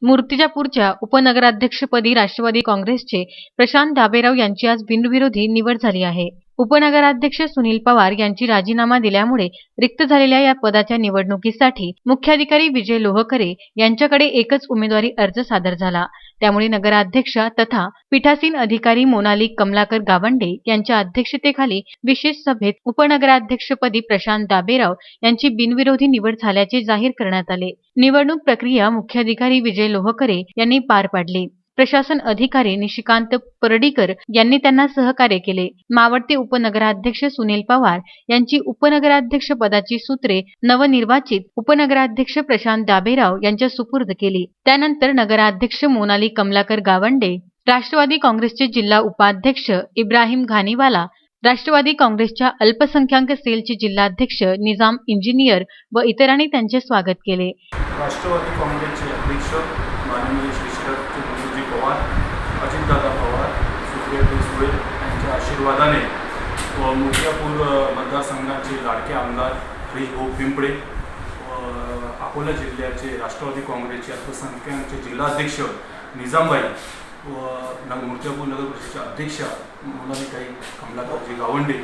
मूर्तिजापूरच्या उपनगराध्यक्षपदी राष्ट्रवादी काँग्रेसचे प्रशांत दाबेराव यांची आज बिनविरोधी निवड झाली आहे. उपनगराध्यक्ष सुनील पवार यांची राजीनामा दिल्यामुळे रिक्त झालेल्या या पदाच्या निवडणुकीसाठी मुख्याधिकारी विजय लोहकरे यांच्याकडे एकच उमेदवारी अर्ज सादर झाला. त्यामुळे नगराध्यक्ष तथा पीठासीन अधिकारी मोनाली कमलाकर गावंडे यांच्या अध्यक्षतेखाली विशेष सभेत उपनगराध्यक्षपदी प्रशांत दाबेराव यांची बिनविरोधी निवड झाल्याचे जाहीर करण्यात आले. निवडणूक प्रक्रिया मुख्याधिकारी विजय लोहकरे यांनी पार पाडली. प्रशासन अधिकारी निशिकांत परडीकर यांनी त्यांना सहकार्य केले. मावळते उपनगराध्यक्ष सुनील पवार यांची उपनगराध्यक्ष पदाची सूत्रे नवनिर्वाचित उपनगराध्यक्ष प्रशांत दाबेराव यांच्या सुपूर्द केली. त्यानंतर नगराध्यक्ष मोनाली कमलाकर गावंडे, राष्ट्रवादी काँग्रेसचे जिल्हा उपाध्यक्ष इब्राहिम घानीवाला, राष्ट्रवादी काँग्रेसच्या अल्पसंख्याक सेलचे जिल्हाध्यक्ष निजाम इंजिनियर व इतरांनी त्यांचे स्वागत केले. राष्ट्रवादी काँग्रेसचे अध्यक्ष माननीय श्री शरदजी पवार, अजितदादा पवार, सुप्रियाताई सुळे यांच्या आशीर्वादाने व मूर्तिजापूर मतदारसंघाचे लाडके आमदार हरीशभाऊ पिंपळे, अकोला जिल्ह्याचे राष्ट्रवादी काँग्रेसचे अल्पसंख्याकचे जिल्हाध्यक्ष निजामबाई व मूर्तिजापूर नगर परिषदेच्या अध्यक्षा मोनालीताई कमलाकरजी गावंडे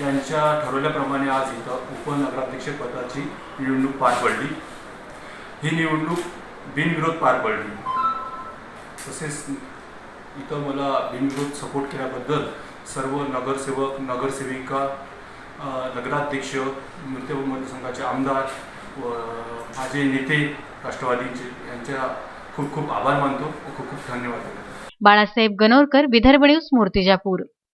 यांच्या ठरवल्याप्रमाणे आज इथं उपनगराध्यक्षपदाची निवडणूक पार पडली. ही निवडणूक बिनविरोध पार पडली. तसेच इथं मला बिनविरोध सपोर्ट केल्याबद्दल सर्व नगरसेवक, नगरसेविका, नगराध्यक्ष, मूर्तिजापूर मतदारसंघाचे आमदार व माझे नेते राष्ट्रवादीचे यांच्या खूप खूप आभार मानतो व खूप खूप धन्यवाद. बाळासाहेब गणोरकर, विदर्भ न्यूज, मूर्तिजापूर.